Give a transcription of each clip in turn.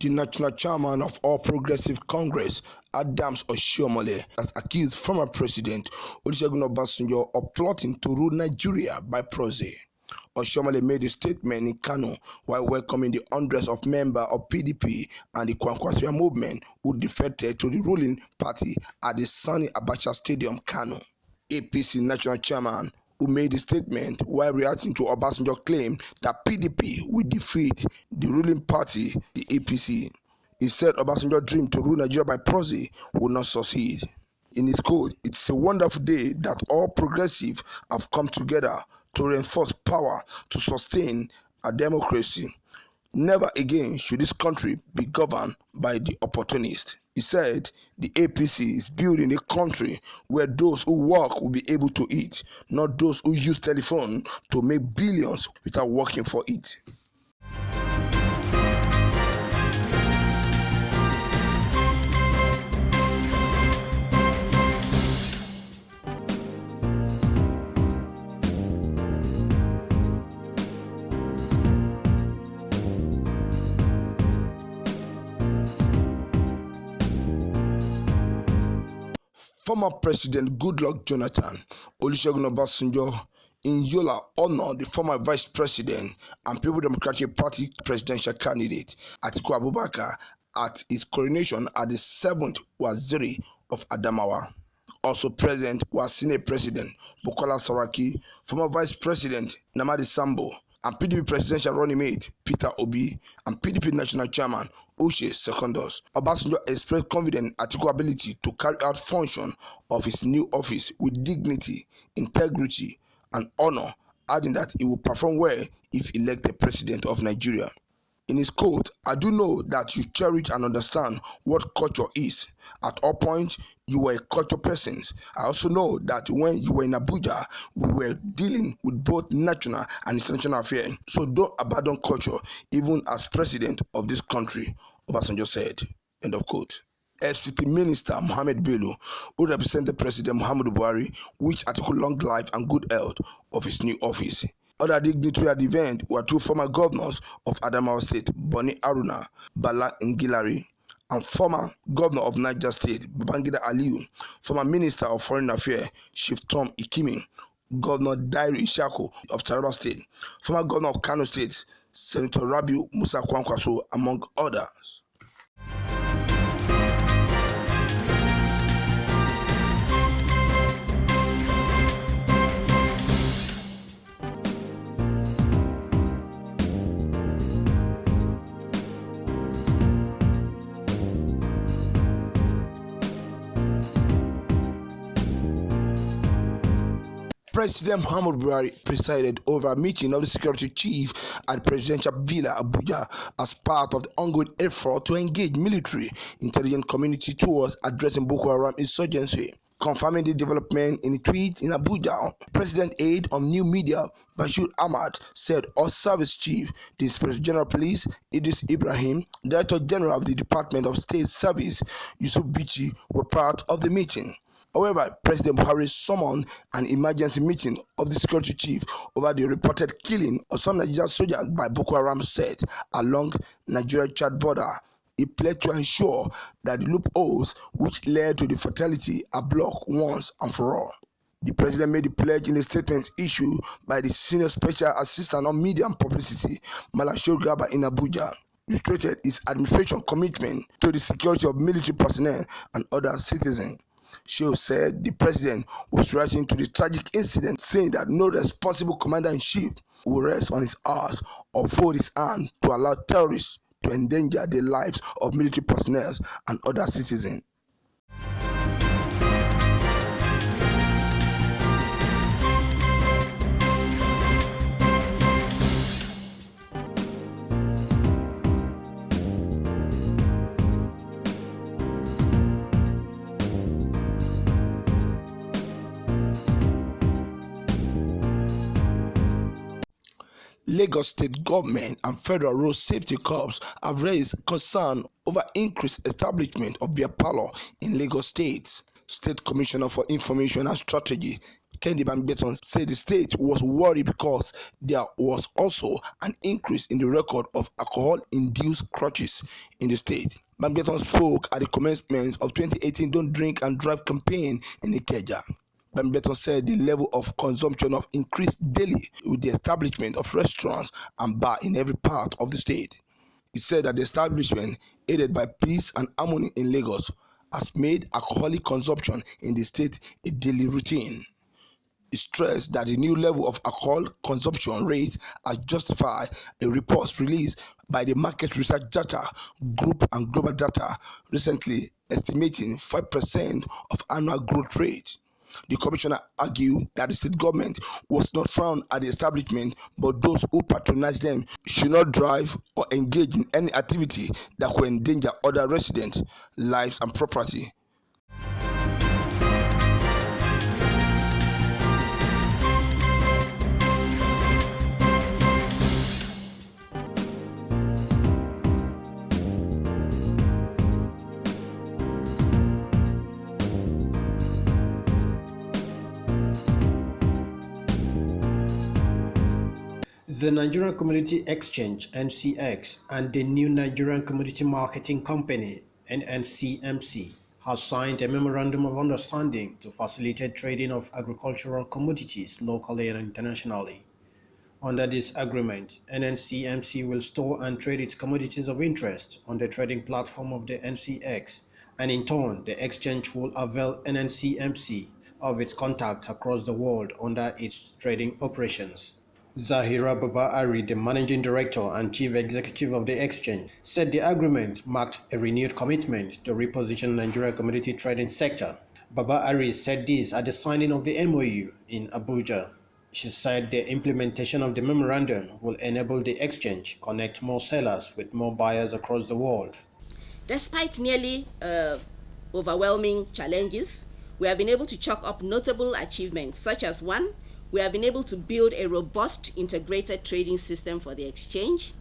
The national chairman of All Progressive Congress, Adams Oshiomhole, has accused former President Olusegun Obasanjo of plotting to rule Nigeria by proxy. Oshiomhole made a statement in Kano while welcoming the hundreds of members of PDP and the Kwankwasia movement who defected to the ruling party at the Sani Abacha Stadium, Kano. APC national chairman, who made the statement while reacting to Obasanjo's claim that PDP will defeat the ruling party, the APC. He said Obasanjo's dream to rule Nigeria by proxy will not succeed. In his quote, "It's a wonderful day that all progressives have come together to reinforce power to sustain a democracy. Never again should this country be governed by the opportunists." He said the APC is building a country where those who work will be able to eat, not those who use telephone to make billions without working for it. Former President Goodluck Jonathan, Olusegun Obasanjo, in Yola honored the former Vice President and People Democratic Party presidential candidate Atiku Abubakar at his coronation at the 7th Waziri of Adamawa. Also present was Senate President Bukola Saraki, former Vice President Namadi Sambo, and PDP presidential running mate Peter Obi, and PDP national chairman Uche Secondus. Obasanjo expressed confidence in Atiku's ability to carry out function of his new office with dignity, integrity, and honor, adding that he will perform well if elected president of Nigeria. In his quote, "I do know that you cherish and understand what culture is. At all points, you were a culture person. I also know that when you were in Abuja, we were dealing with both national and international affairs. So don't abandon culture, even as president of this country," Obasanjo said. End of quote. FCT Minister Mohammed Bello, who represented President Muhammadu Buhari, wished Atiku long life and good health of his new office. Other dignitaries at the event were two former governors of Adamawa State, Boni Haruna Bala Ngilari, and former governor of Niger State, Babangida Aliyu, former Minister of Foreign Affairs, Chief Tom Ikimi, Governor Dairu Ishaku of Taraba State, former governor of Kano State, Senator Rabiu Musa Kwankwaso, among others. President Muhammadu Buhari presided over a meeting of the security chief at Presidential Villa, Abuja, as part of the ongoing effort to engage military intelligence community towards addressing Boko Haram insurgency. Confirming the development in a tweet in Abuja, President Aide on New Media Bashir Ahmad said all service chief, the Inspector General Police Idris Ibrahim, Director General of the Department of State Service Yusuf Bichi were part of the meeting. However, President Buhari summoned an emergency meeting of the security chief over the reported killing of some Nigerian soldiers by Boko Haram set along Nigeria-Chad border. He pledged to ensure that the loopholes which led to the fatality are blocked once and for all. The president made the pledge in a statement issued by the Senior Special Assistant on Media and Publicity, Malashir Gaba, in Abuja. Illustrated his administration commitment to the security of military personnel and other citizens. Shehu said the president was reacting to the tragic incident, saying that no responsible commander-in-chief will rest on his ass or fold his hand to allow terrorists to endanger the lives of military personnel and other citizens. Lagos State government and Federal Road Safety Corps have raised concern over increased establishment of beer parlor in Lagos State. State Commissioner for Information and Strategy, Kennedy Bambeton said the state was worried because there was also an increase in the record of alcohol-induced crashes in the state. Bambeton spoke at the commencement of 2018 Don't Drink and Drive campaign in Ikeja. Bambeton said the level of consumption of increased daily with the establishment of restaurants and bars in every part of the state. He said that the establishment, aided by peace and harmony in Lagos, has made alcoholic consumption in the state a daily routine. He stressed that the new level of alcohol consumption rate has justified a report released by the Market Research Data Group and Global Data recently estimating 5% of annual growth rate. The commissioner argued that the state government was not frowned at the establishment, but those who patronize them should not drive or engage in any activity that could endanger other residents' lives and property. The Nigerian Commodity Exchange (NCX) and the new Nigerian Commodity Marketing Company (NNCMC) has signed a memorandum of understanding to facilitate trading of agricultural commodities locally and internationally. Under this agreement, NNCMC will store and trade its commodities of interest on the trading platform of the NCX, and in turn, the exchange will avail NNCMC of its contacts across the world under its trading operations. Zahira Baba Ari, the managing director and chief executive of the exchange, said the agreement marked a renewed commitment to reposition the Nigerian commodity trading sector. Baba Ari said this at the signing of the MOU in Abuja. She said the implementation of the memorandum will enable the exchange connect more sellers with more buyers across the world. Despite nearly overwhelming challenges, we have been able to chalk up notable achievements, such as one, we have been able to build a robust integrated trading system for the exchange.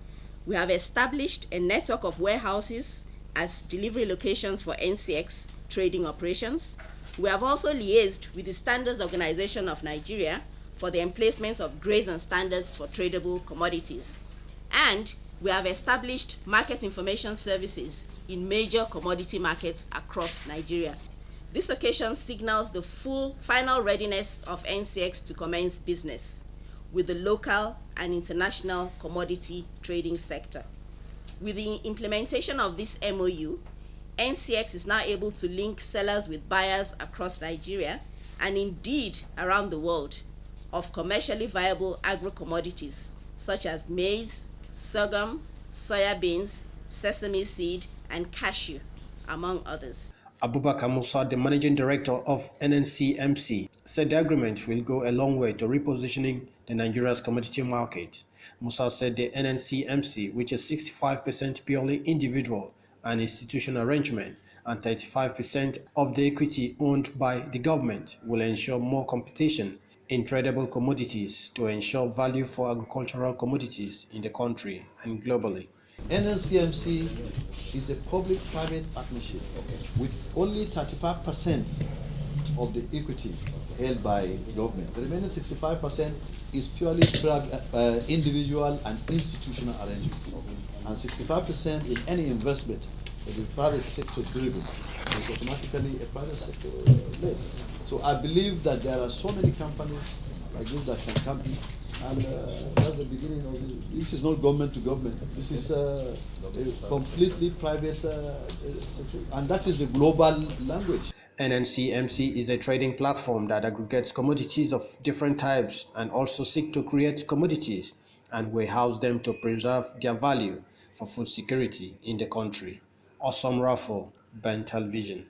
We have established a network of warehouses as delivery locations for NCX trading operations. We have also liaised with the Standards Organization of Nigeria for the emplacements of grades and standards for tradable commodities. And we have established market information services in major commodity markets across Nigeria. This occasion signals the final readiness of NCX to commence business with the local and international commodity trading sector. With the implementation of this MOU, NCX is now able to link sellers with buyers across Nigeria and indeed around the world of commercially viable agro-commodities such as maize, sorghum, soya beans, sesame seed, and cashew, among others. Abubakar Musa, the managing director of NNCMC, said the agreement will go a long way to repositioning the Nigeria's commodity market. Musa said the NNCMC, which is 65% purely individual and institutional arrangement and 35% of the equity owned by the government, will ensure more competition in tradable commodities to ensure value for agricultural commodities in the country and globally. NNCMC is a public-private partnership with only 35% of the equity held by the government. The remaining 65% is purely individual and institutional arrangements. And 65% in any investment that the private sector driven is automatically a private sector led. So I believe that there are so many companies like this that can come in. And that's the beginning of this. This is not government to government. This is a completely private sector. And that is the global language. NNCMC is a trading platform that aggregates commodities of different types and also seek to create commodities and warehouse them to preserve their value for food security in the country. Awesome Raffle, Ben Television.